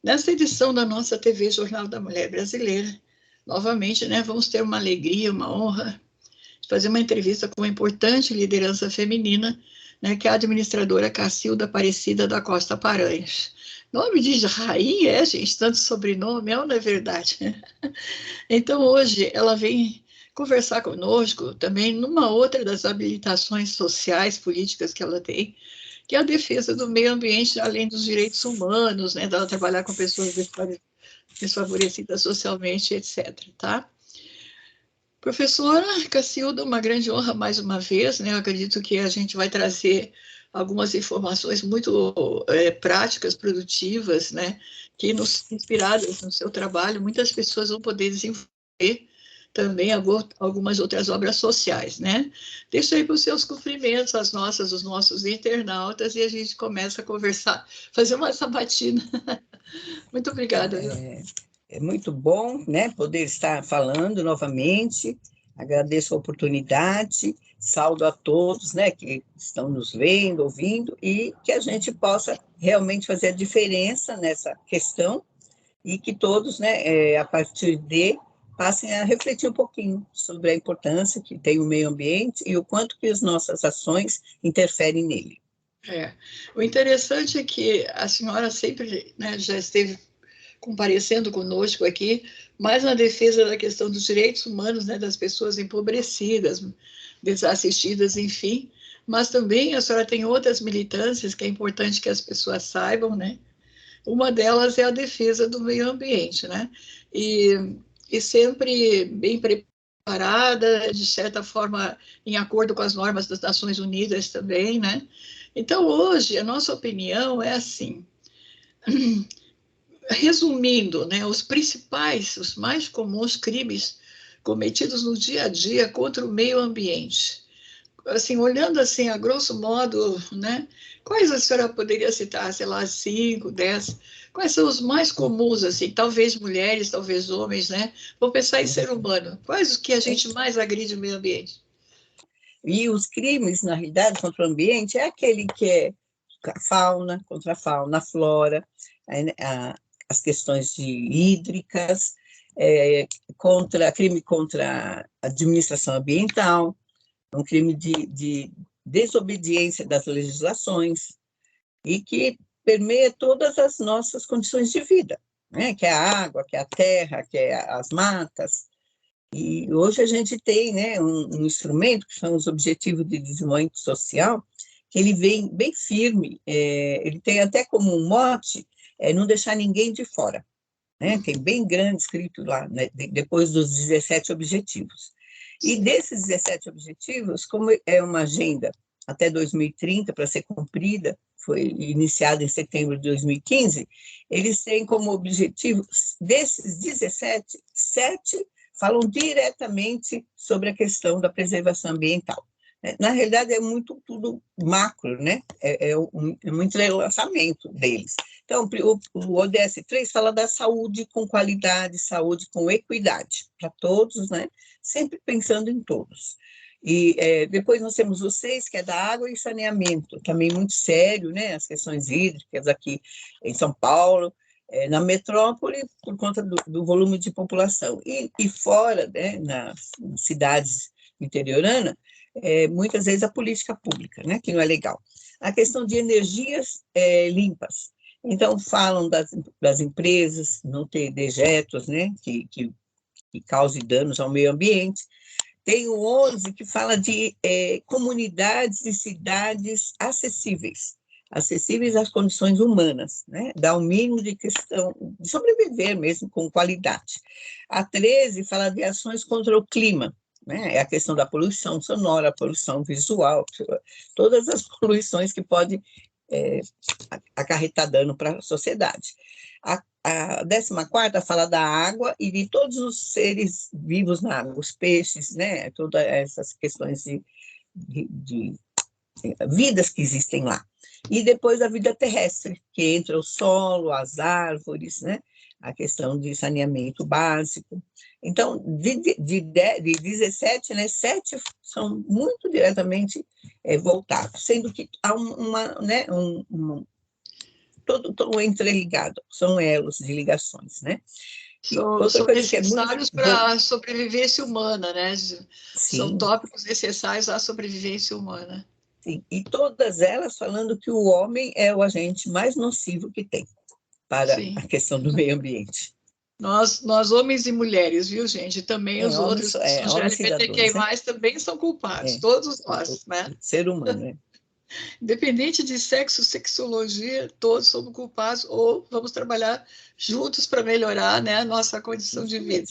Nessa edição da nossa TV Jornal da Mulher Brasileira, novamente, né, vamos ter uma alegria, uma honra de fazer uma entrevista com uma importante liderança feminina, né, que é a administradora Cacilda Aparecida da Costa Paranhos. Nome de rainha, gente, tanto sobrenome, não é verdade? Então, hoje, ela vem conversar conosco também numa outra das habilitações sociais, políticas que ela tem, que é a defesa do meio ambiente, além dos direitos humanos, né, dela trabalhar com pessoas desfavorecidas socialmente, etc., tá? Professora Cacilda, uma grande honra mais uma vez, né? Eu acredito que a gente vai trazer algumas informações muito práticas, produtivas, né? Que nos inspiradas no seu trabalho, muitas pessoas vão poder desenvolver também algumas outras obras sociais, né? Deixa aí para os seus cumprimentos, os nossos internautas, e a gente começa a conversar, fazer uma sabatina. Muito obrigada. É muito bom, né, poder estar falando novamente. Agradeço a oportunidade, saúdo a todos, né, que estão nos vendo, ouvindo, e que a gente possa realmente fazer a diferença nessa questão e que todos, né, a partir de passem a refletir um pouquinho sobre a importância que tem o meio ambiente e o quanto que as nossas ações interferem nele. O interessante é que a senhora sempre, né, já esteve comparecendo conosco aqui, mais na defesa da questão dos direitos humanos, né, das pessoas empobrecidas, desassistidas, enfim, mas também a senhora tem outras militâncias que é importante que as pessoas saibam, né? Uma delas é a defesa do meio ambiente, né? E sempre bem preparada, de certa forma, em acordo com as normas das Nações Unidas também, né? Então, hoje, a nossa opinião é assim, resumindo, né, os mais comuns crimes cometidos no dia a dia contra o meio ambiente. Assim, olhando assim, a grosso modo, né, quais a senhora poderia citar, sei lá, 5, 10? Quais são os mais comuns, assim, talvez mulheres, talvez homens, né? Vou pensar em ser humano. Quais os que a gente mais agride o meio ambiente? E os crimes, na realidade, contra o ambiente é aquele que é contra a fauna, a flora, as questões hídricas, crime contra a administração ambiental, um crime de desobediência das legislações e que permeia todas as nossas condições de vida, né? Que é a água, que é a terra, que é as matas. E hoje a gente tem, né, um instrumento, que são os Objetivos de Desenvolvimento Social, que ele vem bem firme, ele tem até como um mote, não deixar ninguém de fora, né? Tem bem grande escrito lá, né, depois dos 17 objetivos. E desses 17 objetivos, como é uma agenda até 2030 para ser cumprida, foi iniciada em setembro de 2015, eles têm como objetivo, desses 17, 7 falam diretamente sobre a questão da preservação ambiental. Na realidade, é muito tudo macro, né? É um entrelaçamento deles. Então, o ODS 3 fala da saúde com qualidade, saúde com equidade, para todos, né? Sempre pensando em todos. E depois nós temos o 6, que é da água e saneamento, também muito sério, né? As questões hídricas aqui em São Paulo, na metrópole, por conta do volume de população. E fora, né, nas cidades interioranas, muitas vezes a política pública, né, que não é legal. A questão de energias limpas. Então, falam das empresas não ter dejetos, né, que causem danos ao meio ambiente. Tem o 11, que fala de comunidades e cidades acessíveis às condições humanas, né? Dá um mínimo de questão de sobreviver mesmo com qualidade. A 13 fala de ações contra o clima, né? É a questão da poluição sonora, poluição visual, todas as poluições que podem acarretar dano para a sociedade. A 14ª fala da água e de todos os seres vivos na água, os peixes, né? Todas essas questões de vidas que existem lá. E depois a vida terrestre, que entra o solo, as árvores, né? A questão de saneamento básico. Então, de 17, né, 7 são muito diretamente voltados, sendo que há todo entreligado, são elos de ligações, né? São necessários para a sobrevivência humana, né? São Sim. tópicos necessários à sobrevivência humana. Sim, e todas elas falando que o homem é o agente mais nocivo que tem para Sim. a questão do meio ambiente. Nós homens e mulheres, viu, gente? Também os outros que são LGBTQI+, também são culpados, todos nós, né? Ser humano, né? Independente de sexo, sexologia, todos somos culpados ou vamos trabalhar juntos para melhorar, né, a nossa condição de vida.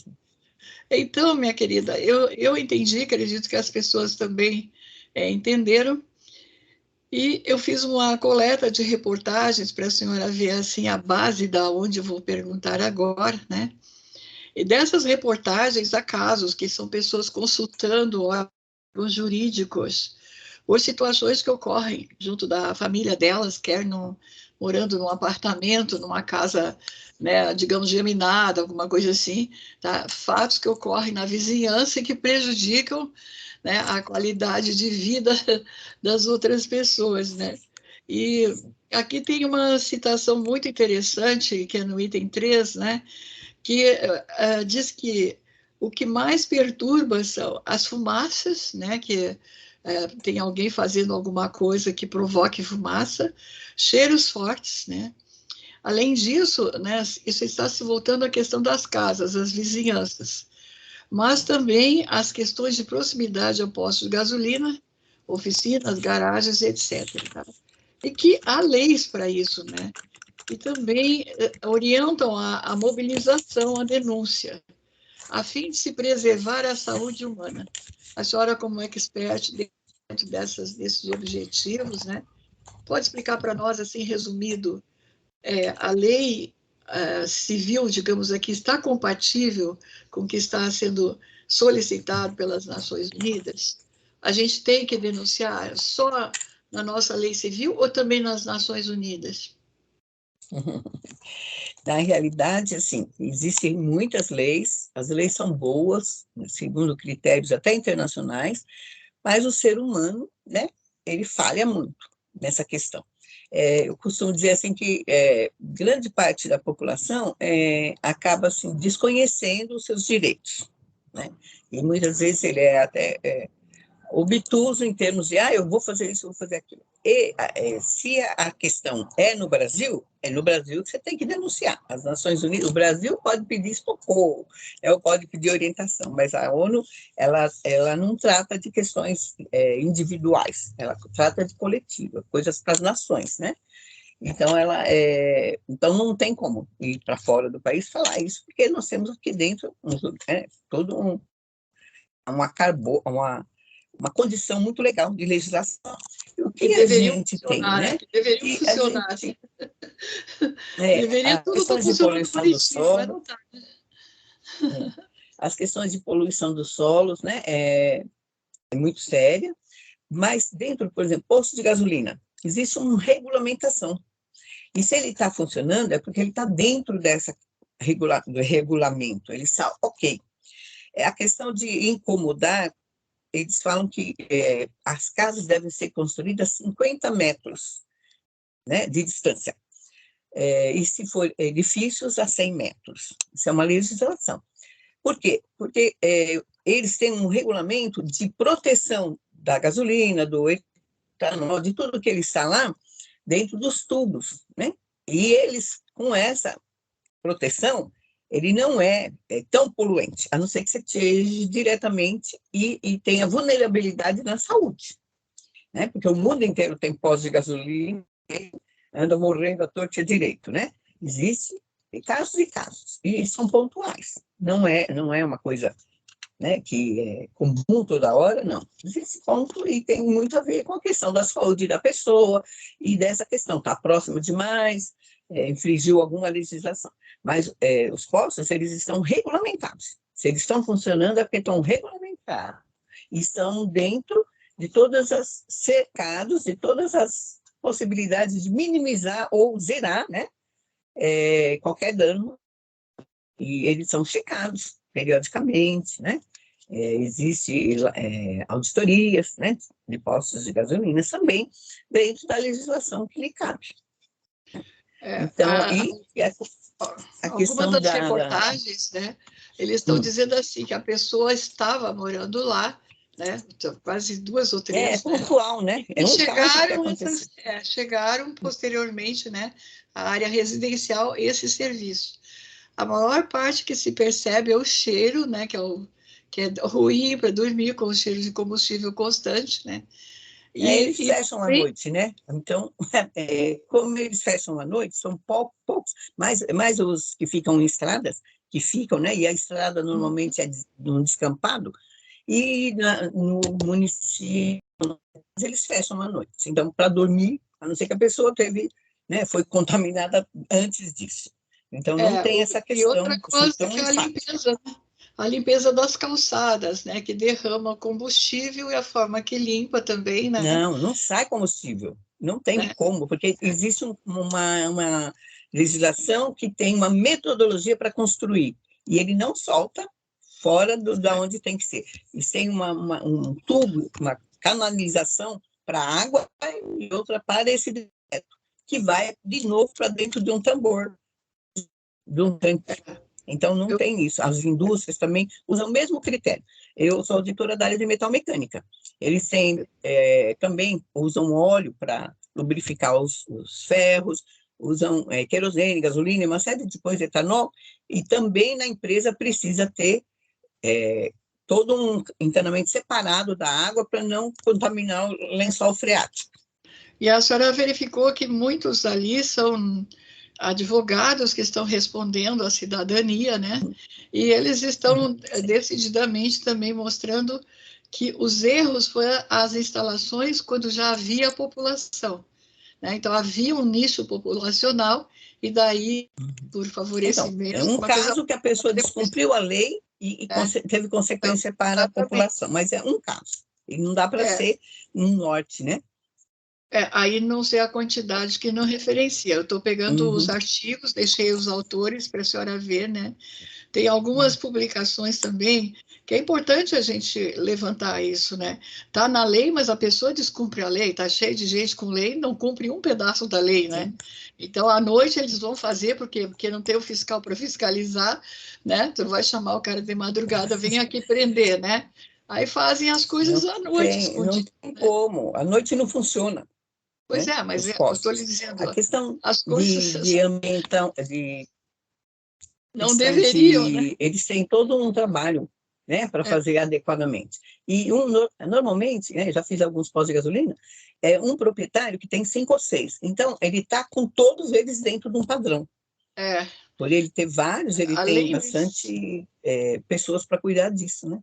Então, minha querida, eu entendi, acredito que as pessoas também entenderam, e eu fiz uma coleta de reportagens para a senhora ver assim a base da onde eu vou perguntar agora, né? E dessas reportagens há casos que são pessoas consultando órgãos jurídicos ou situações que ocorrem junto da família delas, morando num apartamento, numa casa, né, digamos, geminada, alguma coisa assim, tá? Fatos que ocorrem na vizinhança e que prejudicam, né, a qualidade de vida das outras pessoas, né? E aqui tem uma citação muito interessante, que é no item 3, né, que diz que o que mais perturba são as fumaças, né, que tem alguém fazendo alguma coisa que provoque fumaça, cheiros fortes, né? Além disso, né, isso está se voltando à questão das casas, as vizinhanças, mas também as questões de proximidade a postos de gasolina, oficinas, garagens, etc. Tá? E que há leis para isso, né? E também orientam a mobilização, a denúncia, a fim de se preservar a saúde humana. A senhora, como expert dentro desses objetivos, né, pode explicar para nós, assim, resumido, a lei civil, digamos aqui, está compatível com o que está sendo solicitado pelas Nações Unidas? A gente tem que denunciar só na nossa lei civil ou também nas Nações Unidas? Na realidade, assim, existem muitas leis, as leis são boas, segundo critérios até internacionais, mas o ser humano, né, ele falha muito nessa questão. Eu costumo dizer assim que grande parte da população acaba assim, desconhecendo os seus direitos, né? E muitas vezes ele é até obtuso em termos de, eu vou fazer isso, vou fazer aquilo. E se a questão é no Brasil que você tem que denunciar. As Nações Unidas, o Brasil pode pedir socorro, pode pedir orientação, mas a ONU, ela não trata de questões individuais, ela trata de coletiva, coisas para as nações, né? Então, então não tem como ir para fora do país falar isso, porque nós temos aqui dentro todo uma condição muito legal de legislação. E o que a gente tem, né? Que deveriam funcionar. Deveria tudo estar funcionando bonitinho, mas não está. As questões de poluição dos solos, né? É muito séria, mas dentro, por exemplo, posto de gasolina, existe uma regulamentação. E se ele está funcionando, é porque ele está dentro do regulamento. Ele está ok. A questão de incomodar, eles falam que as casas devem ser construídas a 50 metros, né, de distância. E se for edifícios, a 100 metros. Isso é uma legislação. Por quê? Porque eles têm um regulamento de proteção da gasolina, do etanol, de tudo que ele está lá, dentro dos tubos, né? E eles, com essa proteção, ele não é tão poluente, a não ser que você esteja diretamente e tenha vulnerabilidade na saúde, né? Porque o mundo inteiro tem postos de gasolina, anda morrendo à torta e à direito, né? Existe casos e casos, e são pontuais, não é uma coisa, né, que é comum toda hora, não. Existe ponto e tem muito a ver com a questão da saúde da pessoa e dessa questão, está próximo demais, infringiu alguma legislação. Mas os postos, eles estão regulamentados. Se eles estão funcionando, é porque estão regulamentados. E estão dentro de todas as cercados, de todas as possibilidades de minimizar ou zerar, né, qualquer dano. E eles são checados periodicamente, né? Existe auditorias, né, de postos de gasolina também, dentro da legislação que lhe cabe. Então, e a algumas questão das da... reportagens, né, eles estão dizendo assim, que a pessoa estava morando lá, né, quase 2 ou 3, né, pontual, né? É e um caso que chegaram aconteceu. chegaram posteriormente, né, à área residencial, esse serviço. A maior parte que se percebe é o cheiro, né, que é ruim para dormir com o cheiro de combustível constante, né? Eles E fecham à noite, né? Então, como eles fecham à noite, são poucos, mais os que ficam em estradas, que ficam, né? E a estrada normalmente é num descampado, e no município eles fecham à noite. Então, para dormir, a não ser que a pessoa teve, né, foi contaminada antes disso. Então, não tem essa e outra questão assim, coisa tão que é enfática. a limpeza das calçadas, né, que derrama combustível e a forma que limpa também, né? Não sai combustível. Não tem Né? como, porque existe uma legislação que tem uma metodologia para construir, e ele não solta fora da onde tem que ser. E tem um tubo, uma canalização para a água e outra para esse dejeto, que vai de novo para dentro de um tambor, de um tanque. Então, não Eu, tem isso. As indústrias também usam o mesmo critério. Eu sou auditora da área de metal mecânica. Eles têm, também usam óleo para lubrificar os ferros, usam querosene, gasolina, uma série de coisas, etanol, e também na empresa precisa ter todo um encanamento separado da água para não contaminar o lençol freático. e a senhora verificou que muitos ali são advogados que estão respondendo à cidadania, né? E eles estão decididamente também mostrando que os erros foram as instalações quando já havia população, né? Então havia um nicho populacional e daí, por Então, é favorecimento, um uma coisa caso que a pessoa depois, descumpriu a lei e né? teve Então, consequência para a exatamente. população, mas é um caso. E não dá para É, ser um norte, né? aí não sei a quantidade que não referencia. Eu estou pegando os Uhum. artigos, deixei os autores para a senhora ver, né? Tem algumas publicações também que é importante a gente levantar isso, né? Tá na lei, mas a pessoa descumpre a lei. Tá cheio de gente com lei, não cumpre um pedaço da lei, né? Sim. Então à noite eles vão fazer porque não tem o fiscal para fiscalizar, né? Tu vai chamar o cara de madrugada, vem aqui prender, né? Aí fazem as coisas à noite Não escondidas. tem como. A noite não funciona, Pois né? é, mas Os eu estou lhe postos. dizendo, A questão as coisas de ambiental, de não questão deveriam, né? de eles têm todo um trabalho, né, para É, fazer adequadamente. E normalmente, né, já fiz alguns pós de gasolina, um proprietário que tem 5 ou 6. Então, ele está com todos eles dentro de um padrão. é, Por ele ter vários, ele tem além disso, bastante pessoas para cuidar disso, né?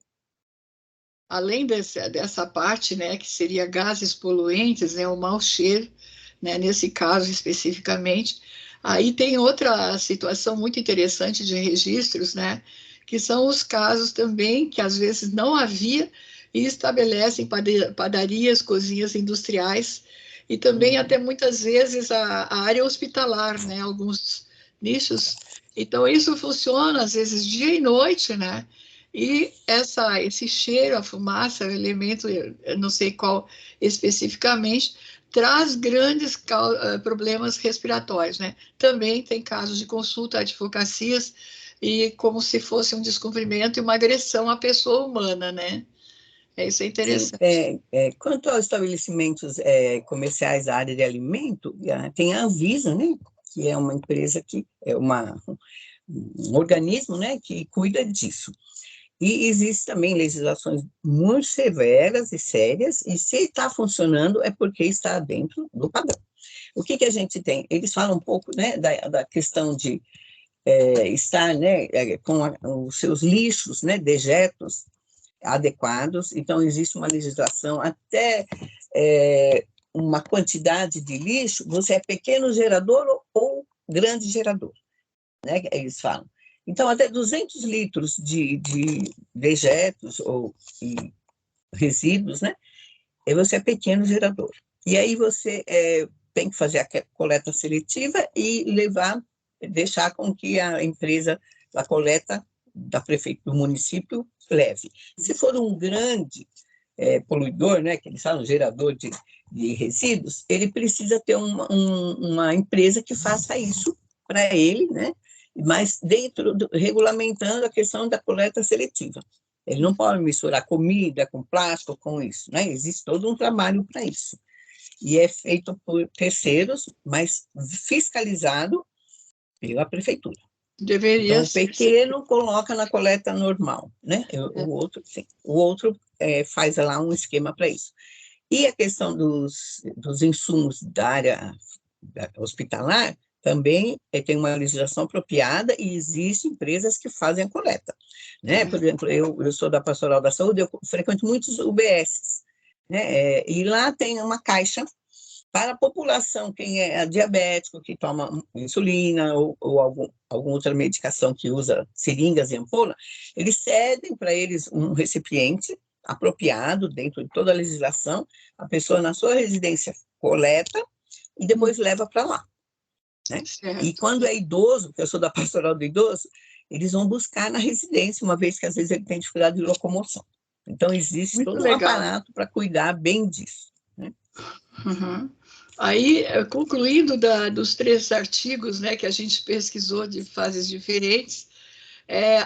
além dessa parte, né, que seria gases poluentes, né, o mau cheiro, né, nesse caso especificamente, aí tem outra situação muito interessante de registros, né, que são os casos também que às vezes não havia e estabelecem padarias, cozinhas industriais e também até muitas vezes a área hospitalar, né, alguns nichos. Então isso funciona às vezes dia e noite, né? E esse cheiro, a fumaça, o elemento, eu não sei qual especificamente, traz grandes problemas respiratórios, né? Também tem casos de consulta a advocacias e como se fosse um descumprimento e uma agressão à pessoa humana, né? Isso é Sim, interessante. quanto aos estabelecimentos comerciais da área de alimento, tem a Anvisa, né, que é uma empresa que é um organismo, né, que cuida disso. E existem também legislações muito severas e sérias, e se está funcionando é porque está dentro do padrão. O que a gente tem? Eles falam um pouco, né, da questão de estar, né, com os seus lixos, né, dejetos adequados. Então, existe uma legislação até uma quantidade de lixo, você é pequeno gerador ou grande gerador, né? Eles falam. Então, até 200 litros de dejetos ou resíduos, né? E você é pequeno gerador. E aí você tem que fazer a coleta seletiva e deixar com que a empresa da coleta do município leve. Se for um grande poluidor, né, que eles falam, gerador de resíduos, ele precisa ter uma empresa que faça isso para ele, né, mas regulamentando a questão da coleta seletiva. Ele não pode misturar comida com plástico, com isso, né? Existe todo um trabalho para isso. E é feito por terceiros, mas fiscalizado pela prefeitura. Deveria então, o ser. pequeno coloca na coleta normal, né? O outro, sim. O outro faz lá um esquema para isso. E a questão dos insumos da área hospitalar também tem uma legislação apropriada e existem empresas que fazem a coleta, né? Por exemplo, eu sou da Pastoral da Saúde, eu frequento muitos UBSs, né? E lá tem uma caixa para a população, quem é diabético, que toma insulina ou alguma outra medicação que usa seringas e ampola, eles cedem para eles um recipiente apropriado dentro de toda a legislação, a pessoa na sua residência coleta e depois leva para lá. Né? E quando é idoso, porque eu sou da Pastoral do Idoso, eles vão buscar na residência, uma vez que às vezes ele tem dificuldade de locomoção. Então, existe Muito todo legal. um aparato para cuidar bem disso. Né? Uhum. Aí, concluindo dos 3 artigos, né, que a gente pesquisou de fases diferentes,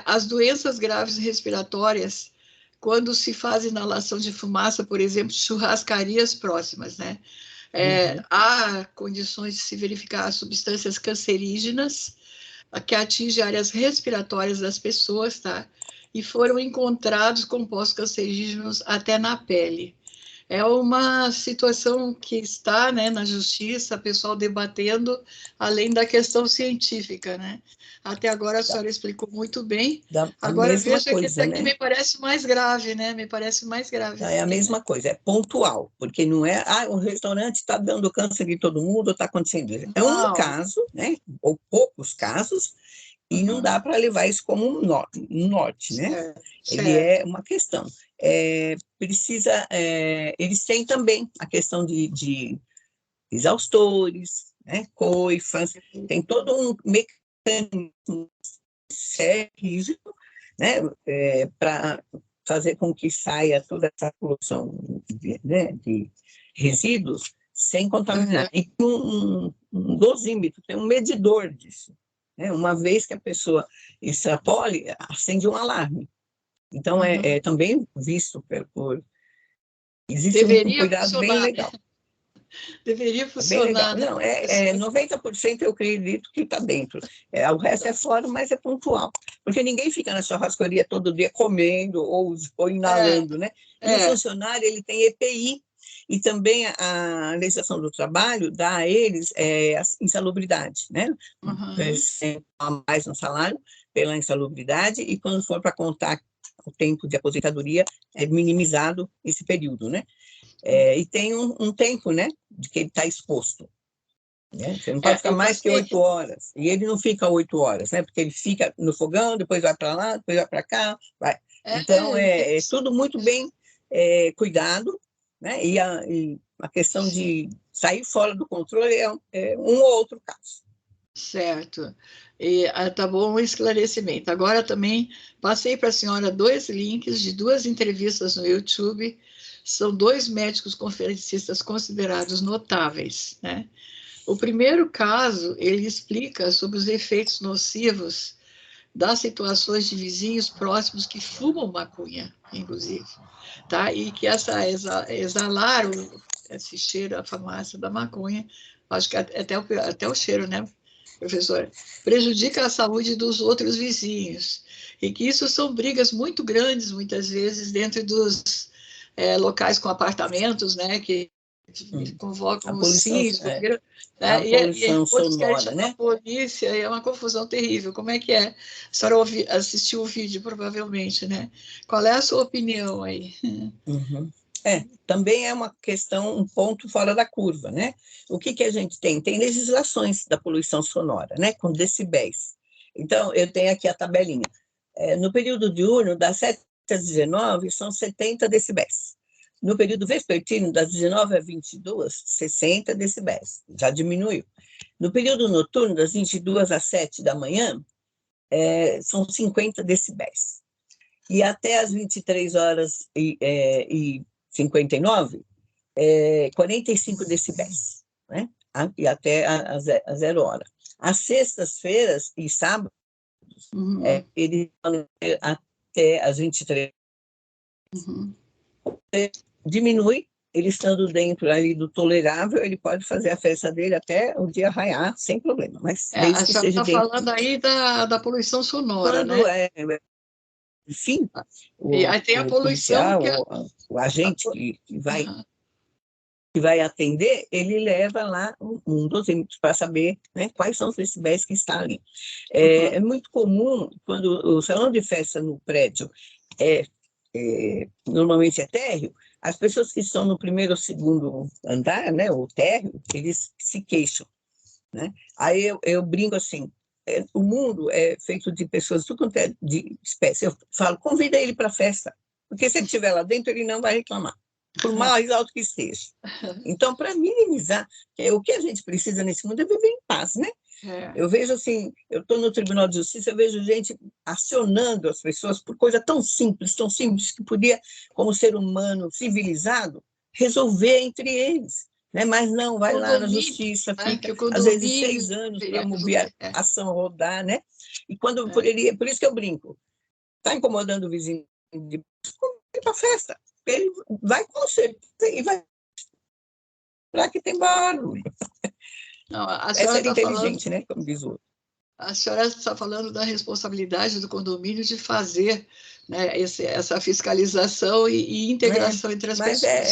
as doenças graves respiratórias, quando se faz inalação de fumaça, por exemplo, churrascarias próximas, né? Há condições de se verificar substâncias cancerígenas que atingem áreas respiratórias das pessoas, tá? E foram encontrados compostos cancerígenos até na pele. É uma situação que está, né, na justiça, o pessoal debatendo, além da questão científica, né? Até agora a senhora explicou muito bem. Agora veja que esse aqui, né, me parece mais grave, né? Me parece mais grave. É a mesma coisa, é pontual, porque não é, o restaurante está dando câncer de todo mundo, está acontecendo isso. É um caso, né? Ou poucos casos, e não dá para levar isso como um norte, né? Ele é uma questão. Eles têm também a questão de exaustores, né? Coifas, tem todo um mecanismo rígido, né? Para fazer com que saia toda essa poluição de resíduos sem contaminar. E um dosímetro, tem um medidor disso. Né? Uma vez que a pessoa extrapole, acende um alarme. Então, é também visto por... Existe um cuidado bem legal. Deveria funcionar. Bem legal. Não, 90% eu acredito que está dentro. O resto é fora, mas é pontual. Porque ninguém fica na churrascaria todo dia comendo ou inalando, né? E o funcionário, ele tem EPI, e também a legislação do trabalho dá a eles a insalubridade, né? A mais no salário pela insalubridade, e quando for para contar o tempo de aposentadoria, é minimizado esse período, né? E tem um tempo, né, de que ele está exposto. Né? Você não pode ficar mais que 8 horas. E ele não fica 8 horas, né? Porque ele fica no fogão, depois vai para lá, depois vai para cá. Vai. Então, é tudo muito bem cuidado, né? E a questão de sair fora do controle é um ou outro caso. Certo. Tá bom o esclarecimento. Agora também passei para a senhora 2 links de 2 entrevistas no YouTube. São 2 médicos conferencistas considerados notáveis, né? O primeiro caso, ele explica sobre os efeitos nocivos das situações de vizinhos próximos que fumam maconha, inclusive, tá? E que exalar esse cheiro, a fumaça da maconha, acho que até o cheiro, né, professor, prejudica a saúde dos outros vizinhos. E que isso são brigas muito grandes, muitas vezes, dentro dos locais com apartamentos, né, que convocam os síndicos, né? E outros querem chamar a polícia, e é uma confusão terrível. Como é que é? A senhora assistiu o vídeo, provavelmente, né? Qual é a sua opinião aí? Também é uma questão, um ponto fora da curva, né? O que a gente tem? Tem legislações da poluição sonora, né? Com decibéis. Então, eu tenho aqui a tabelinha. No período diurno, das 7 às 19, são 70 decibéis. No período vespertino, das 19 às 22, 60 decibéis. Já diminuiu. No período noturno, das 22 às 7 da manhã, são 50 decibéis. E até às 23 horas e 59, 45 decibéis, né? E até a 0 hora. Às sextas-feiras e sábados, ele até às 23. Diminui, ele estando dentro ali do tolerável, ele pode fazer a festa dele até o dia raiar, sem problema, mas desde A que senhora esteja está dentro. falando aí da poluição sonora, Quando né? enfim, E aí tem a o poluição policial, que o agente que vai atender, ele leva lá um dosímetro para saber, né, quais são os decibéis que estão ali. É muito comum, quando o salão de festa no prédio normalmente é térreo, as pessoas que estão no primeiro ou segundo andar, né, o térreo, eles se queixam, né? Aí eu brinco assim, o mundo é feito de pessoas tudo quanto é de espécie. Eu falo, convida ele para a festa, porque se ele estiver lá dentro, ele não vai reclamar, por mais alto que esteja. Então, para minimizar, o que a gente precisa nesse mundo é viver em paz, né? Eu vejo assim, eu estou no Tribunal de Justiça, eu vejo gente acionando as pessoas por coisa tão simples, que podia, como ser humano civilizado, resolver entre eles. Né? Mas não, vai lá na justiça, fica, às vezes, 6 anos para mover a ação rodar, né? E quando por isso que eu brinco, está incomodando o vizinho, de para a festa, ele vai com você e vai para que tem barulho. Não, É ser inteligente, né? Como diz o outro. A senhora está falando da responsabilidade do condomínio de fazer, né, essa fiscalização e integração entre as pessoas.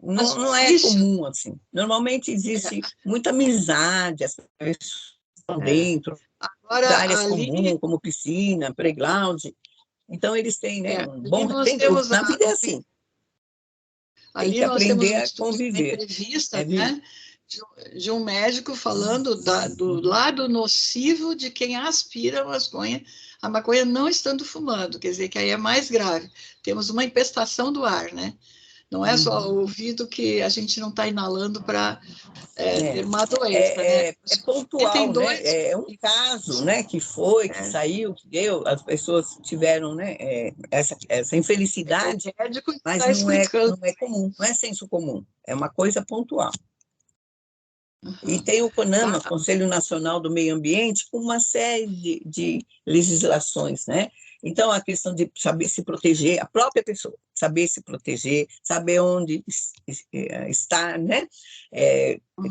Não é comum, assim. Normalmente existe muita amizade, as pessoas estão dentro, agora, áreas comuns, como piscina, playground. Então, eles têm, né, um bom... Na vida é assim. Tem que aprender a conviver. Uma entrevista, né, de um médico falando do lado nocivo de quem aspira a maconha não estando fumando, quer dizer que aí é mais grave. Temos uma empestação do ar, né? Não é só o ouvido que a gente não está inalando para ter uma doença, né? É pontual, né? É um caso, né? Que saiu, que deu, as pessoas tiveram, né? Essa infelicidade, mas não é comum, não é senso comum, é uma coisa pontual. E tem o CONAMA, Conselho Nacional do Meio Ambiente, com uma série de legislações, né? Então, a questão de saber se proteger, a própria pessoa, saber se proteger, saber onde está, né?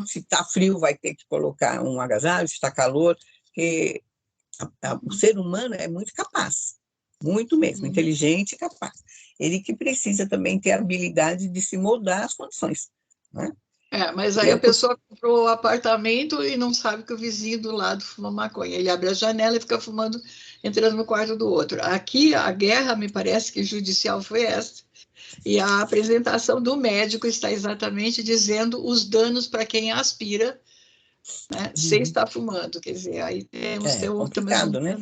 Se está frio, vai ter que colocar um agasalho, se está calor, porque o ser humano é muito capaz, muito mesmo, inteligente e capaz. Ele que precisa também ter a habilidade de se moldar às condições, né? Mas aí a pessoa comprou o apartamento e não sabe que o vizinho do lado fuma maconha. Ele abre a janela e fica fumando, entrando no quarto do outro. Aqui, a guerra, me parece que judicial foi essa. E a apresentação do médico está exatamente dizendo os danos para quem aspira, né, sem estar fumando. Quer dizer, aí temos complicado, né?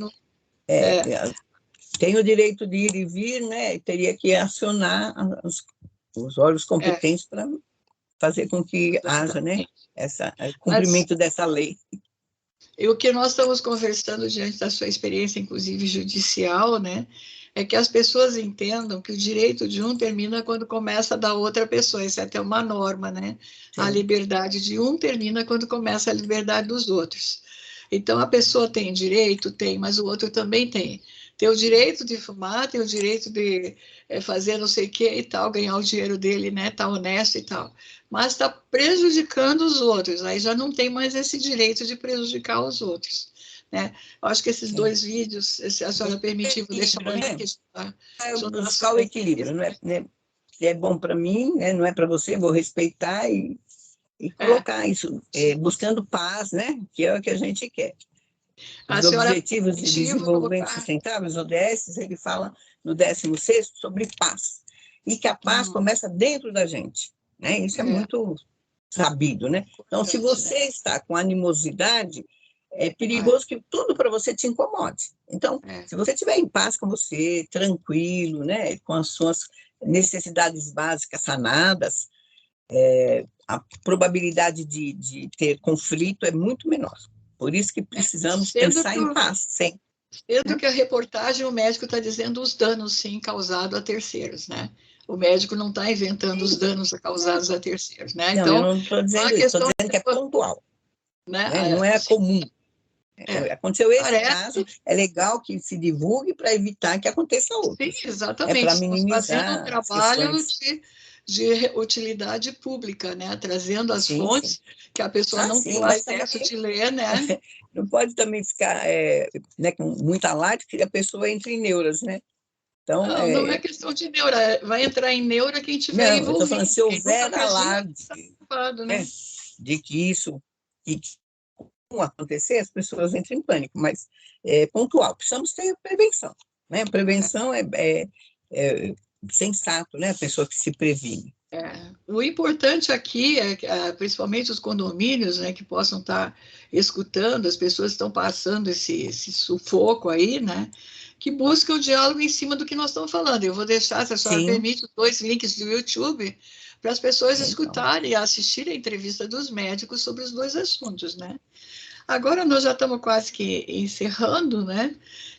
Tem o direito de ir e vir, né? Teria que acionar os órgãos competentes para fazer com que haja, né, cumprimento dessa lei. E o que nós estamos conversando diante da sua experiência, inclusive judicial, né, é que as pessoas entendam que o direito de um termina quando começa a da outra pessoa. Isso é até uma norma, né? Sim. A liberdade de um termina quando começa a liberdade dos outros. Então, a pessoa tem direito? Tem, mas o outro também tem. Tem o direito de fumar, tem o direito de fazer não sei o que e tal, ganhar o dinheiro dele, né? Tá honesto e tal. Mas está prejudicando os outros. Aí já não tem mais esse direito de prejudicar os outros, né? Eu acho que esses 2 vídeos, se a senhora permitir, vou deixar o link. Buscar o equilíbrio, não é? Se é bom para mim, né? Não é para você, vou respeitar e colocar isso, buscando paz, né? Que é o que a gente quer. Os Objetivos de Desenvolvimento Sustentável, os ODS, ele fala no 16º sobre paz. E que a paz começa dentro da gente, né? Isso é muito sabido, né? Então, se você está com animosidade, é perigoso que tudo para você te incomode. Então, se você estiver em paz com você, tranquilo, né? Com as suas necessidades básicas sanadas, a probabilidade de ter conflito é muito menor. Por isso que precisamos pensar em paz, sempre. Sendo que a reportagem, o médico está dizendo os danos, sim, causados a terceiros, né? O médico não está inventando os danos causados a terceiros, né? Não, Então, eu não estou dizendo isso, estou dizendo que é pontual, né? Não é comum. Aconteceu esse caso, é legal que se divulgue para evitar que aconteça outros. Sim, exatamente. Para Estamos fazendo um minimizar as trabalho questões. de utilidade pública, né? Trazendo as fontes que a pessoa não tem o acesso de ler, né? Não pode também ficar né, com muita alarde que a pessoa entre em neuras, né? Então, não é questão de neura, vai entrar em neura quem tiver envolvido. Eu estou falando, se houver alarde, né? De que isso não acontecer, as pessoas entram em pânico, mas é pontual. Precisamos ter prevenção, né? Prevenção é sensato, né? A pessoa que se previne. O importante aqui é, principalmente os condomínios, né, que possam estar escutando, as pessoas estão passando esse sufoco aí, né, que buscam o diálogo em cima do que nós estamos falando. Eu vou deixar, se a senhora permite, 2 links do YouTube para as pessoas escutarem e assistirem a entrevista dos médicos sobre os 2 assuntos, né. Agora nós já estamos quase que encerrando, né,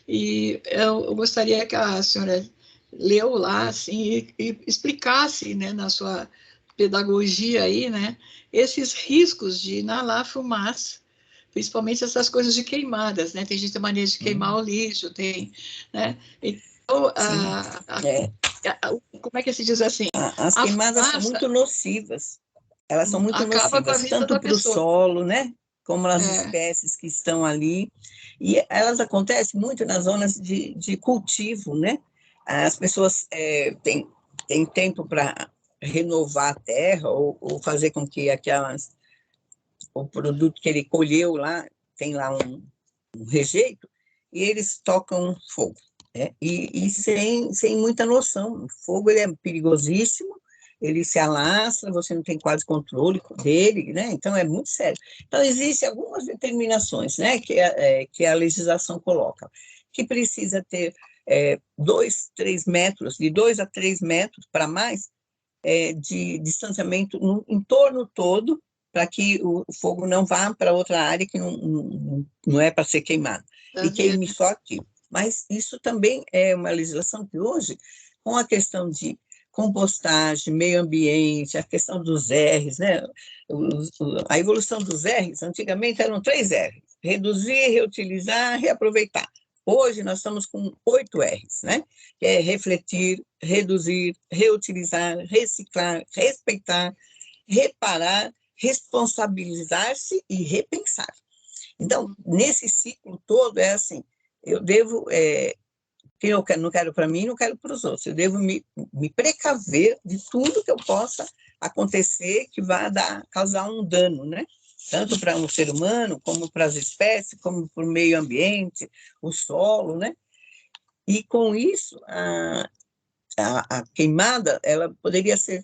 e eu gostaria que a senhora leu lá, assim, e explicasse, né, na sua pedagogia aí, né, esses riscos de inalar fumaça, principalmente essas coisas de queimadas, né, tem gente que tem mania de queimar o lixo, tem, né, então, como é que se diz assim? As queimadas são muito nocivas, elas são muito nocivas, tanto para o solo, né, como as espécies que estão ali, e elas acontecem muito nas zonas de cultivo, né, as pessoas têm tempo para renovar a terra ou fazer com que o produto que ele colheu lá, tem lá um rejeito, e eles tocam fogo, né? E sem muita noção. O fogo ele é perigosíssimo, ele se alastra, você não tem quase controle dele, né? Então é muito sério. Então existem algumas determinações, né, que a legislação coloca, que precisa ter 2, 3 metros, de 2 a 3 metros para mais, de distanciamento no entorno todo, para que o fogo não vá para outra área que não é para ser queimado, e queime só aqui. Mas isso também é uma legislação que hoje, com a questão de compostagem, meio ambiente, a questão dos R's, né? A evolução dos R's, antigamente eram 3 R's: reduzir, reutilizar, reaproveitar. Hoje nós estamos com 8 R's, né? Que é refletir, reduzir, reutilizar, reciclar, respeitar, reparar, responsabilizar-se e repensar. Então, nesse ciclo todo, é assim, eu devo, que eu não quero para mim, não quero para os outros, eu devo me precaver de tudo que eu possa acontecer que vá causar um dano, né? Tanto para um ser humano, como para as espécies, como para o meio ambiente, o solo, né? E com isso, a queimada, ela poderia ser,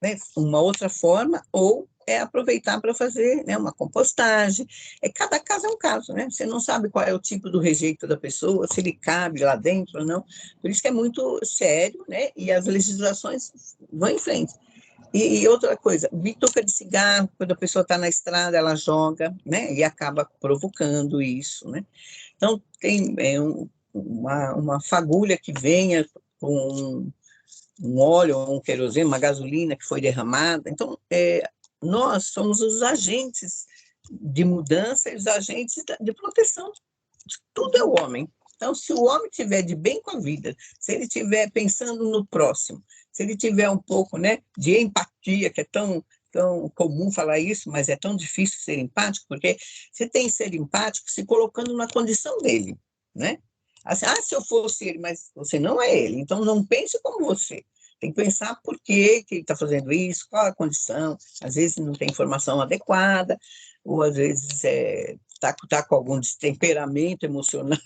né, uma outra forma, ou aproveitar para fazer, né, uma compostagem. Cada caso é um caso, né? Você não sabe qual é o tipo do rejeito da pessoa, se ele cabe lá dentro ou não. Por isso que é muito sério, né? E as legislações vão em frente. E outra coisa, bituca de cigarro, quando a pessoa está na estrada, ela joga, né? E acaba provocando isso, né? Então, tem uma fagulha que venha com um óleo, um querosene, uma gasolina que foi derramada. Então, nós somos os agentes de mudança e os agentes de proteção. Tudo é o homem. Então, se o homem tiver de bem com a vida, se ele estiver pensando no próximo, se ele tiver um pouco, né, de empatia, que é tão comum falar isso, mas é tão difícil ser empático, porque você tem que ser empático se colocando na condição dele, né? Assim, se eu fosse ele, mas você não é ele, então não pense como você. Tem que pensar por que ele está fazendo isso, qual a condição. Às vezes não tem informação adequada, ou às vezes está com algum destemperamento emocional.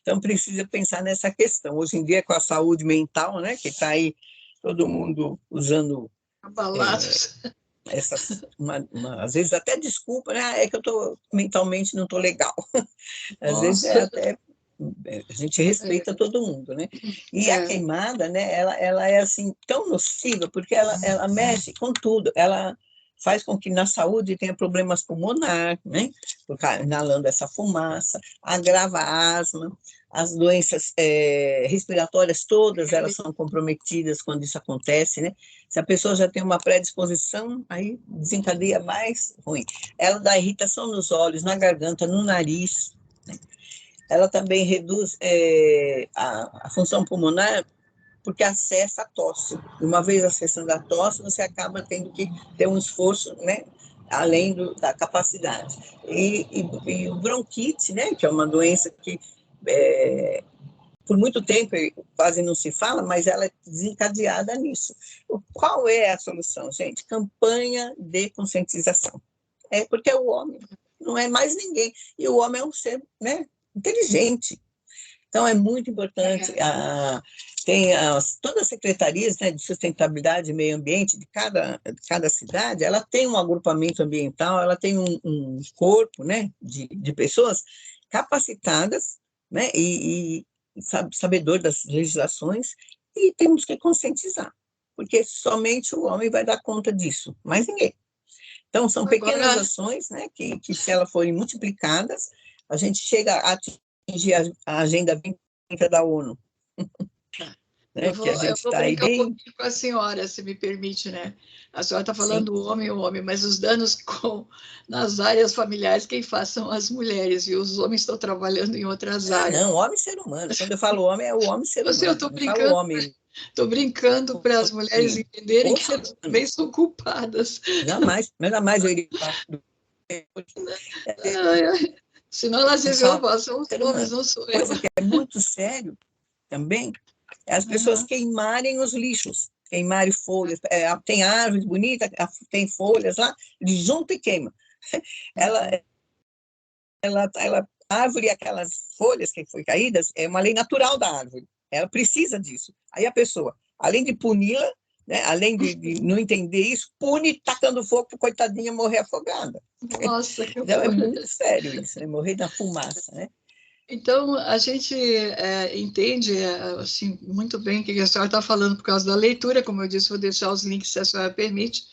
Então, precisa pensar nessa questão. Hoje em dia, com a saúde mental, né, que está aí todo mundo usando às vezes até desculpa, né? É que eu mentalmente não estou legal. Às vezes a gente respeita todo mundo, né? E a queimada, né? Ela é assim tão nociva porque ela mexe com tudo. Ela faz com que na saúde tenha problemas pulmonares, né? Porque inalando essa fumaça, agrava a asma, as doenças respiratórias todas, elas são comprometidas quando isso acontece, né? Se a pessoa já tem uma predisposição, aí desencadeia mais ruim. Ela dá irritação nos olhos, na garganta, no nariz, né? Ela também reduz a função pulmonar, porque acessa a tosse. Uma vez acessando a tosse, você acaba tendo que ter um esforço, né, além da capacidade. E o bronquite, né, que é uma doença que por muito tempo quase não se fala, mas ela é desencadeada nisso. Qual é a solução, gente? Campanha de conscientização. É porque é o homem, não é mais ninguém. E o homem é um ser, né, inteligente. Então, é muito importante, tem todas as secretarias, né, de sustentabilidade e meio ambiente de cada cidade, ela tem um agrupamento ambiental, ela tem um corpo, né, de pessoas capacitadas, né, e sabedor das legislações, e temos que conscientizar, porque somente o homem vai dar conta disso, mais ninguém. Então, são pequenas ações, né, que se elas forem multiplicadas, a gente chega a atingir a Agenda 2030 da ONU. Eu vou brincar um pouquinho com a senhora, se me permite, né? A senhora está falando o homem, mas os danos nas áreas familiares, quem faz são as mulheres, e os homens estão trabalhando em outras áreas. Não, homem ser humano. Quando eu falo homem, é o homem ser humano. Eu estou brincando para as mulheres entenderem que elas também são culpadas. Jamais eu iria falar. Senão elas dizem, são os homens, não sou eu. Coisa que é muito sério também, é as pessoas queimarem os lixos, queimarem folhas. Tem árvores bonitas, tem folhas lá, ele junta e queima. A árvore, aquelas folhas que foram caídas, é uma lei natural da árvore. Ela precisa disso. Aí a pessoa, além de puni-la, né, além de não entender isso, pune tacando fogo para a coitadinha morrer afogada. Nossa, que então, é muito sério isso, né? Morrer na fumaça, né? Então, a gente entende assim, muito bem o que a senhora está falando por causa da leitura, como eu disse, vou deixar os links se a senhora permite,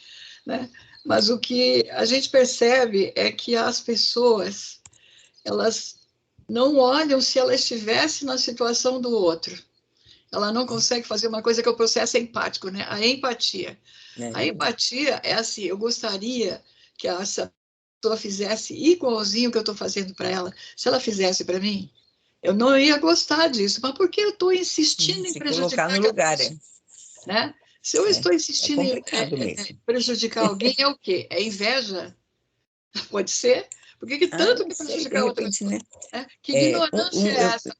né? Mas o que a gente percebe é que as pessoas, elas não olham se ela estivesse na situação do outro. Ela não consegue fazer uma coisa que é o processo empático, né? A empatia. A empatia é assim, eu gostaria que essa pessoa fizesse igualzinho o que eu estou fazendo para ela. Se ela fizesse para mim, eu não ia gostar disso. Mas por que eu estou insistindo em prejudicar colocar no lugar, né? Se eu estou insistindo em prejudicar alguém, é o quê? É inveja? Pode ser? Por que tanto me prejudicar outra pessoa? Né? Que ignorância é essa?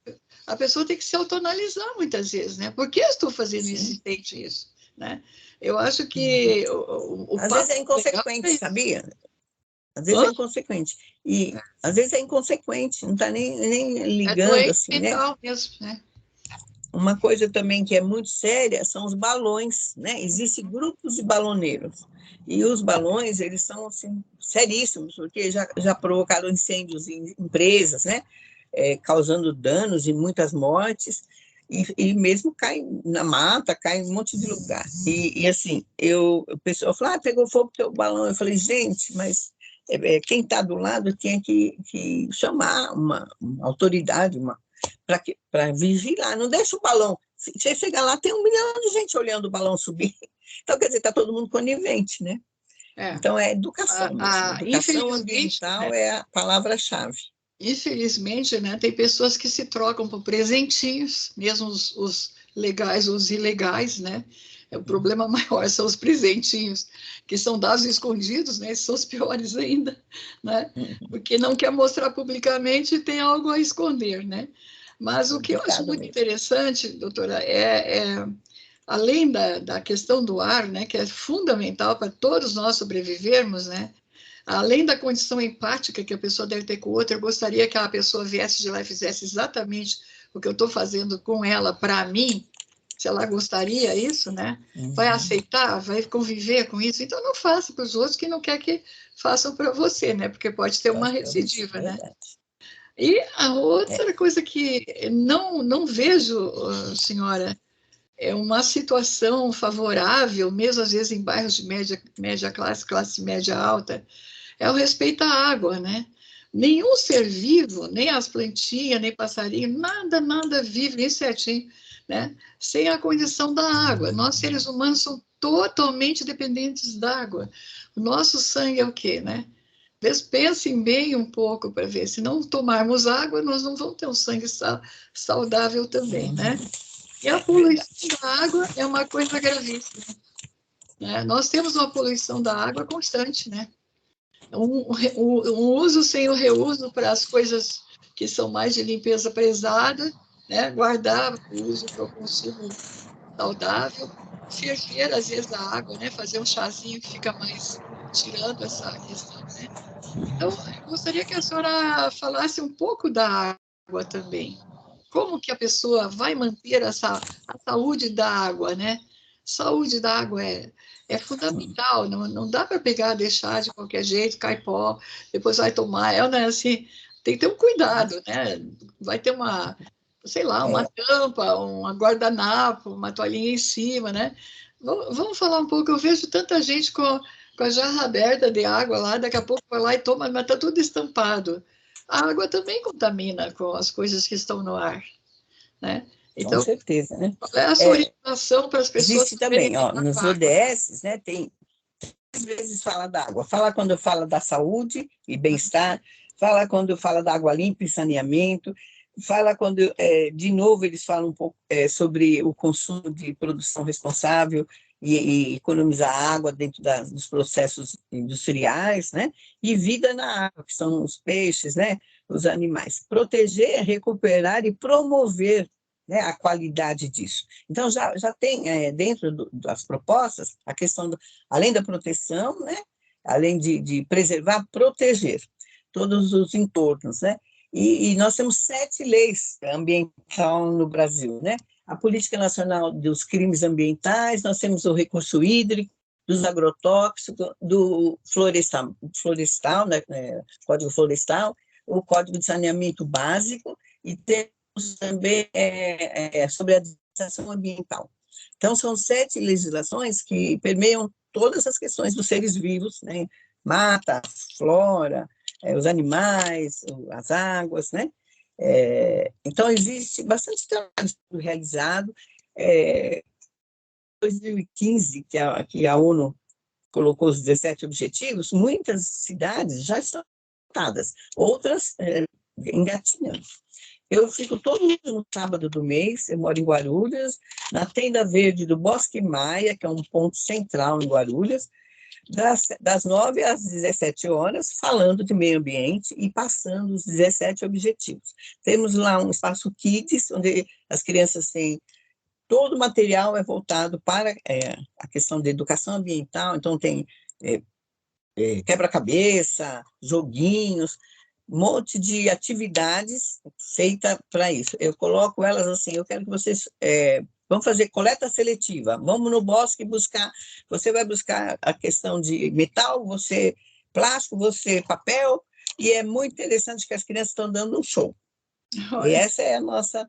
A pessoa tem que se autoanalisar muitas vezes, né? Por que eu estou fazendo insistente isso? Né? Eu acho que às vezes é inconsequente, sabia? Às vezes é inconsequente. E às vezes é inconsequente, não está nem ligando assim, né? Mesmo, né? Uma coisa também que é muito séria são os balões, né? Existem grupos de baloneiros. E os balões, eles são assim, seríssimos, porque já provocaram incêndios em empresas, né? Causando danos e muitas mortes. E mesmo cai na mata, cai em um monte de lugar. E assim, o pessoal falou, pegou fogo teu balão. Eu falei, gente, mas quem está do lado tinha que chamar uma autoridade, para vigiar, não deixa o balão. Se você chegar lá, tem 1 milhão de gente olhando o balão subir. Então, quer dizer, está todo mundo conivente, né? Então, é educação mesmo. Educação ambiental é a palavra-chave. Infelizmente, né, tem pessoas que se trocam por presentinhos, mesmo os legais ou os ilegais, né? O problema maior são os presentinhos, que são dados escondidos, né? São os piores ainda, né? Porque não quer mostrar publicamente e tem algo a esconder, né? Mas o que eu acho muito interessante, doutora, além da questão do ar, né, que é fundamental para todos nós sobrevivermos, né? Além da condição empática que a pessoa deve ter com o outro, eu gostaria que a pessoa viesse de lá e fizesse exatamente o que eu estou fazendo com ela para mim, se ela gostaria isso, né? Vai aceitar, vai conviver com isso, então não faça para os outros que não quer que façam para você, né? Porque pode ter uma recidiva, né? E a outra coisa que não vejo, senhora, é uma situação favorável, mesmo às vezes em bairros de média classe média alta, é o respeito à água, né? Nenhum ser vivo, nem as plantinhas, nem passarinho, nada vive bem certinho, né? Sem a condição da água. Nós, seres humanos, somos totalmente dependentes da água. O nosso sangue é o quê, né? Pensem bem um pouco para ver. Se não tomarmos água, nós não vamos ter um sangue saudável também, né? E a poluição da água é uma coisa gravíssima, né? Nós temos uma poluição da água constante, né? Um uso sem o reuso para as coisas que são mais de limpeza prezada, né? Guardar o uso para o consumo saudável, ferver às vezes a água, né? Fazer um chazinho que fica mais tirando essa questão, né? Então, eu gostaria que a senhora falasse um pouco da água também. Como que a pessoa vai manter a saúde da água, né? Saúde da água é fundamental, não dá para pegar, deixar de qualquer jeito, cai pó, depois vai tomar, né? Assim, tem que ter um cuidado, né? Vai ter sei lá, uma tampa, uma guardanapo, uma toalhinha em cima, né? Vamos falar um pouco, eu vejo tanta gente com a jarra aberta de água lá, daqui a pouco vai lá e toma, mas está tudo estampado. A água também contamina com as coisas que estão no ar, né? Com Então, certeza, né? qual é a sua orientação para as pessoas Existe saberem também, ó, lidar com nos a água? ODS, né, tem às vezes fala da água, fala quando fala da saúde e bem-estar, fala quando fala da água limpa e saneamento, fala quando, de novo, eles falam um pouco sobre o consumo de produção responsável e economizar água dentro dos processos industriais, né? E vida na água, que são os peixes, né? Os animais. Proteger, recuperar e promover, né, a qualidade disso. Então, já tem dentro das propostas a questão, além da proteção, né, além de preservar, proteger todos os entornos, né? E nós temos 7 leis ambientais no Brasil, né? A Política Nacional dos Crimes Ambientais, nós temos o recurso hídrico, dos agrotóxicos, do florestal, né, Código Florestal, o Código de Saneamento Básico, e temos também sobre a administração ambiental. Então, são 7 legislações que permeiam todas as questões dos seres vivos, né? Mata, flora, os animais, as águas, né? Então, existe bastante trabalho realizado. Em 2015, que a ONU colocou os 17 objetivos, muitas cidades já estão tratadas, outras engatinhando. Eu fico todo no sábado do mês, eu moro em Guarulhos, na Tenda Verde do Bosque Maia, que é um ponto central em Guarulhos, das 9 às 17 horas, falando de meio ambiente e passando os 17 objetivos. Temos lá um espaço Kids, onde as crianças têm todo o material voltado para a questão da educação ambiental, então tem quebra-cabeça, joguinhos, um monte de atividades feitas para isso. Eu coloco elas assim, eu quero que vocês vamos fazer coleta seletiva, vamos no bosque buscar, você vai buscar a questão de metal, você plástico, você papel, e é muito interessante que as crianças estão dando um show. E essa é a nossa,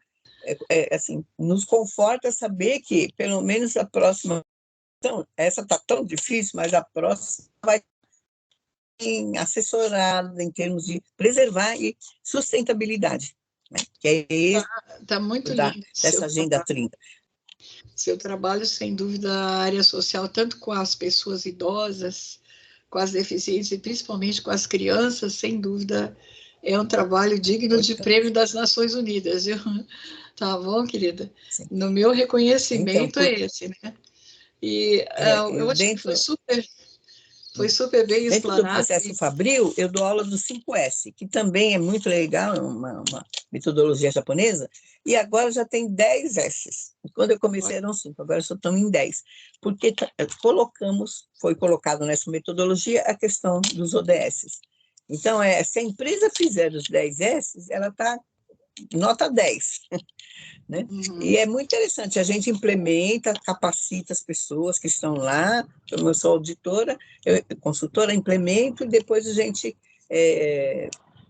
assim, nos conforta saber que, pelo menos a próxima, então, essa está tão difícil, mas a próxima vai assessorada em termos de preservar e sustentabilidade, né? Que é isso tá muito lindo dessa Agenda 30. Seu trabalho, sem dúvida, a área social, tanto com as pessoas idosas, com as deficientes e principalmente com as crianças, sem dúvida, é um trabalho digno de prêmio das Nações Unidas, viu? Tá bom, querida? Sim. No meu reconhecimento então, é esse, né? E eu acho que foi super bem dentro do explanado. processo Fabril, eu dou aula do 5S, que também é muito legal, uma metodologia japonesa, e agora já tem 10 S's. Quando eu comecei eram 5, agora só estão em 10, porque foi colocado nessa metodologia a questão dos ODS. Então, se a empresa fizer os 10 S's, ela está nota 10. Né? Uhum. E é muito interessante, a gente implementa, capacita as pessoas que estão lá, eu sou auditora, consultora, implemento, e depois a gente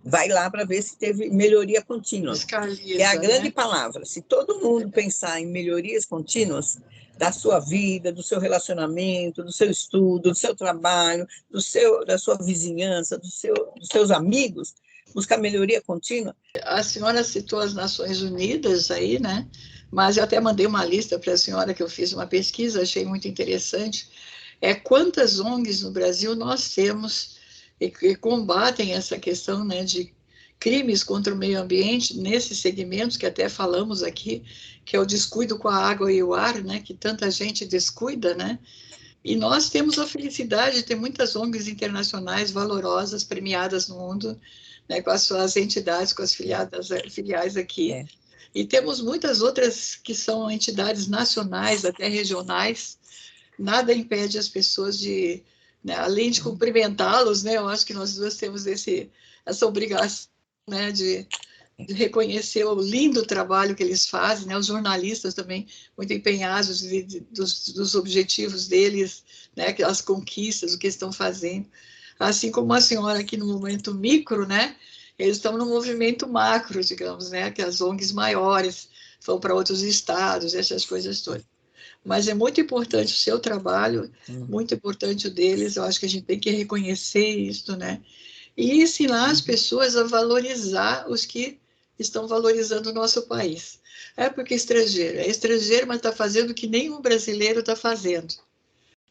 vai lá para ver se teve melhoria contínua, que é a grande palavra. Se todo mundo pensar em melhorias contínuas da sua vida, do seu relacionamento, do seu estudo, do seu trabalho, da sua vizinhança, dos seus amigos, buscar melhoria contínua. A senhora citou as Nações Unidas aí, né? Mas eu até mandei uma lista para a senhora que eu fiz uma pesquisa, achei muito interessante. Quantas ONGs no Brasil nós temos que combatem essa questão, né, de crimes contra o meio ambiente nesses segmentos que até falamos aqui, que é o descuido com a água e o ar, né, que tanta gente descuida, né? E nós temos a felicidade de ter muitas ONGs internacionais valorosas, premiadas no mundo, né, com as suas entidades, com as filiais aqui. É. E temos muitas outras que são entidades nacionais, até regionais. Nada impede as pessoas de, né, além de cumprimentá-los, né, eu acho que nós duas temos essa obrigação, né, de reconhecer o lindo trabalho que eles fazem, né, os jornalistas também muito empenhados dos objetivos deles, né, as conquistas, o que estão fazendo. Assim como a senhora aqui no momento micro, né, eles estão no movimento macro, digamos, né, que as ONGs maiores vão para outros estados, essas coisas todas. Mas é muito importante o seu trabalho, muito importante o deles, eu acho que a gente tem que reconhecer isso, né? E ensinar as pessoas a valorizar os que estão valorizando o nosso país. Porque é estrangeiro, mas está fazendo o que nenhum brasileiro está fazendo,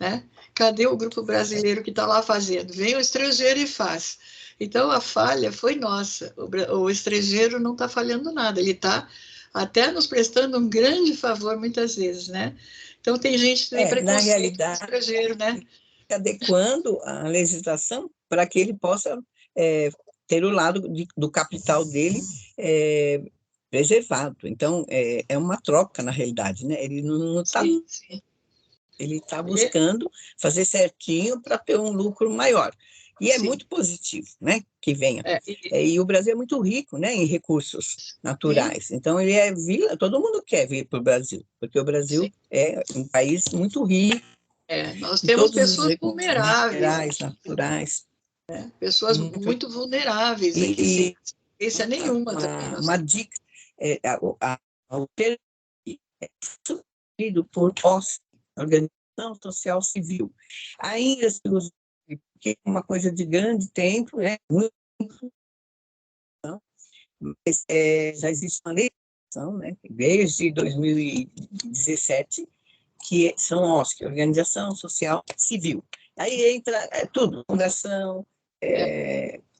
né? Cadê o grupo brasileiro que está lá fazendo? Vem o estrangeiro e faz. Então, a falha foi nossa. O estrangeiro não está falhando nada, ele está até nos prestando um grande favor muitas vezes, né? Então, tem gente que tem Na preconceito com o realidade, estrangeiro, né? adequando a legislação para que ele possa ter o lado do capital dele preservado. Então, é uma troca, na realidade, né? Ele não está... Ele está buscando fazer certinho para ter um lucro maior. E é muito positivo, né, que venha. E o Brasil é muito rico, né, em recursos naturais. Então, todo mundo quer vir para o Brasil, porque o Brasil é um país muito rico. Nós temos pessoas vulneráveis, naturais. Pessoas muito vulneráveis aqui, sem experiência nenhuma também. Uma dica, o ter por organização social civil. Ainda se usa, porque é uma coisa de grande tempo, né? Mas, já existe uma legislação, né? Desde 2017, que são OSC, Organização Social Civil. Aí entra tudo, fundação,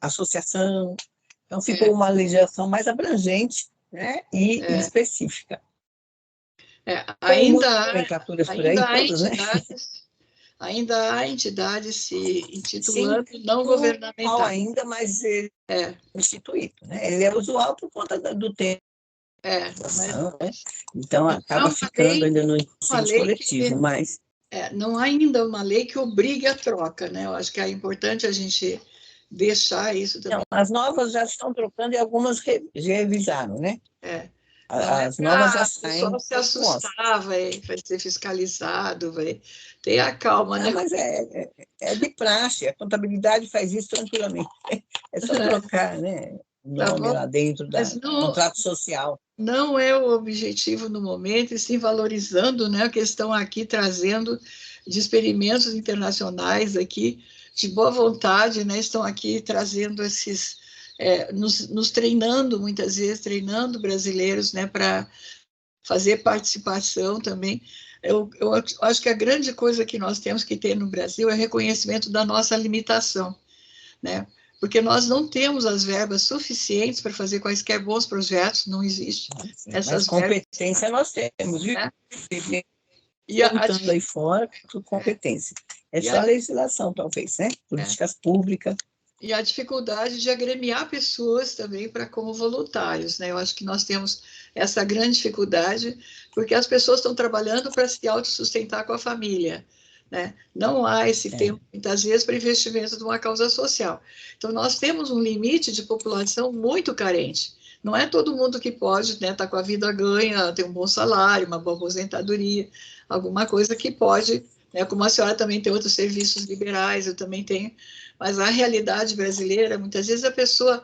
associação. Então, ficou uma legislação mais abrangente, né? E específica. Ainda há entidades se intitulando não governamental. Ainda, mas instituído, né? Ele é usual por conta do tempo. Então, acaba ficando ainda no inconsciente coletivo, mas... não há ainda uma lei que obrigue a troca, né? Eu acho que é importante a gente deixar isso também. Não, as novas já estão trocando e algumas revisaram, né? As novas já saem. O pessoal se assustar, vai ser fiscalizado, vai ter a calma, né? Mas é de praxe, a contabilidade faz isso tranquilamente. É só trocar, né? O nome lá dentro do contrato social. Não é o objetivo no momento, e sim valorizando, né, a questão aqui, trazendo de experimentos internacionais aqui, de boa vontade, né, estão aqui trazendo esses, nos treinando, muitas vezes, treinando brasileiros, né, para fazer participação também. Eu acho que a grande coisa que nós temos que ter no Brasil é reconhecimento da nossa limitação, né? Porque nós não temos as verbas suficientes para fazer quaisquer bons projetos, não existe. Mas competência nós temos, viu? E apontando aí fora, competência. É só a legislação, talvez, né? Políticas públicas. E a dificuldade de agremiar pessoas também como voluntários, né? Eu acho que nós temos essa grande dificuldade, porque as pessoas estão trabalhando para se autossustentar com a família, né? Não há esse tempo, muitas vezes, para investimento de uma causa social. Então, nós temos um limite de população muito carente. Não é todo mundo que pode, né, tá com a vida ganha, ter um bom salário, uma boa aposentadoria, alguma coisa que pode, né, como a senhora também tem outros serviços liberais, eu também tenho, mas a realidade brasileira, muitas vezes a pessoa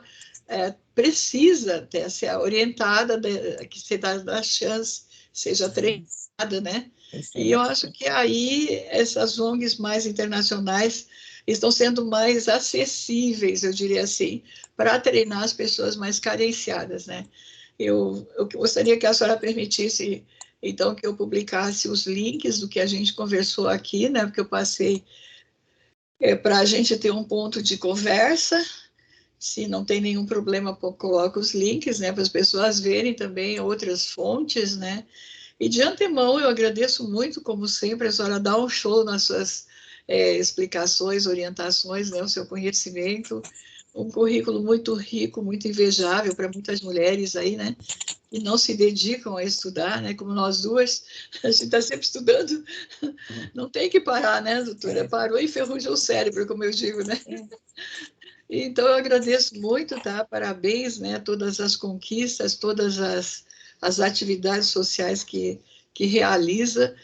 precisa ser orientada, que se dá a chance, seja treinada, né? E eu acho que aí essas ONGs mais internacionais estão sendo mais acessíveis, eu diria assim, para treinar as pessoas mais carenciadas, né? Eu gostaria que a senhora permitisse, então, que eu publicasse os links do que a gente conversou aqui, né? Porque eu passei para a gente ter um ponto de conversa. Se não tem nenhum problema, coloco os links, né? Para as pessoas verem também outras fontes, né? E de antemão, eu agradeço muito, como sempre, a senhora dá um show nas suas explicações, orientações, né, o seu conhecimento, um currículo muito rico, muito invejável para muitas mulheres aí, né, que não se dedicam a estudar, né, como nós duas, a gente está sempre estudando, não tem que parar, né, doutora? Parou e enferrujou o cérebro, como eu digo, né? Então, eu agradeço muito, tá? Parabéns, né? Todas as conquistas, todas as atividades sociais que realiza,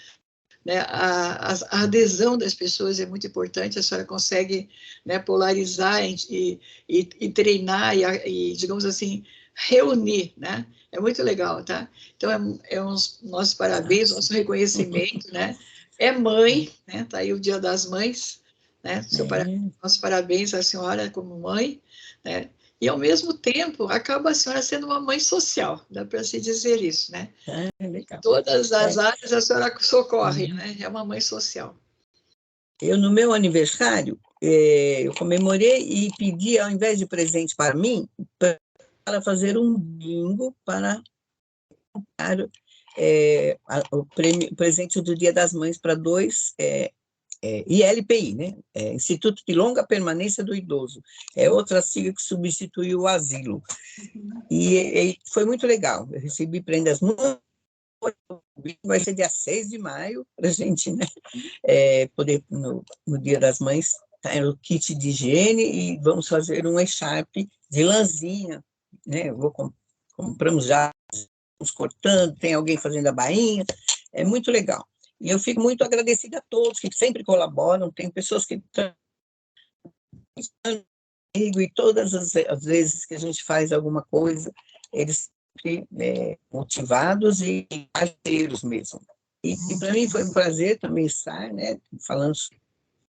né? A adesão das pessoas é muito importante, a senhora consegue, né, polarizar e treinar e, digamos assim, reunir, né? É muito legal, tá? Então, nossos parabéns, nosso reconhecimento, né? É mãe, né? Tá aí o Dia das Mães, né? Nossos parabéns à senhora como mãe, né? E, ao mesmo tempo, acaba a senhora sendo uma mãe social, dá para se dizer isso, né? Todas as áreas a senhora socorre, né? É uma mãe social. Eu, no meu aniversário, eu comemorei e pedi, ao invés de presente para mim, para fazer um bingo para o presente do Dia das Mães para dois ILPI, né? Instituto de Longa Permanência do Idoso. É outra sigla que substituiu o asilo. E foi muito legal. Eu recebi prendas muito. Vai ser dia 6 de maio, para a gente, né, poder, no Dia das Mães, tá, o kit de higiene, e vamos fazer um echarpe de lãzinha, né? Compramos já, vamos cortando, tem alguém fazendo a bainha, é muito legal. E eu fico muito agradecida a todos que sempre colaboram, tem pessoas que estão comigo, e todas as vezes que a gente faz alguma coisa, eles sempre motivados e parceiros mesmo. E para mim foi um prazer também estar, né, falando sobre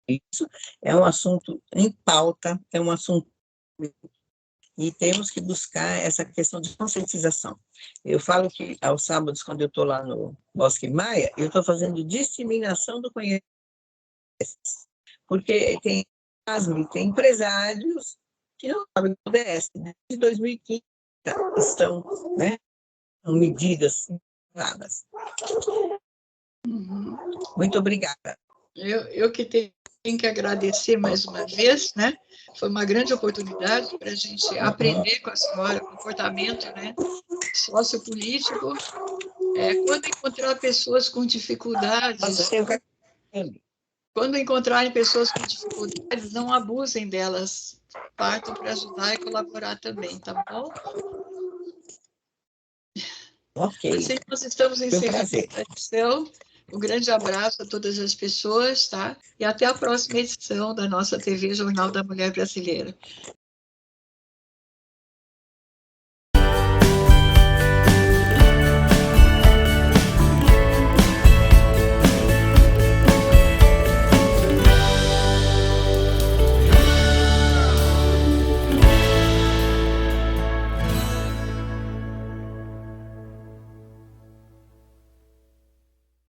isso. É um assunto em pauta, é um assunto e temos que buscar essa questão de conscientização. Eu falo que aos sábados, quando eu estou lá no Bosque Maia, eu estou fazendo disseminação do conhecimento, porque tem empresários que não sabem o ODS, desde 2015 estão, né, com medidas dadas. Muito obrigada. Eu que tenho que agradecer mais uma vez, né? Foi uma grande oportunidade para a gente aprender com a senhora o comportamento, né, sociopolítico. Quando encontrar pessoas com dificuldades, quando encontrarem pessoas com dificuldades, não abusem delas, partam para ajudar e colaborar também, tá bom? Ok. Assim, nós estamos encerrando a edição. Um grande abraço a todas as pessoas, tá? E até a próxima edição da nossa TV Jornal da Mulher Brasileira.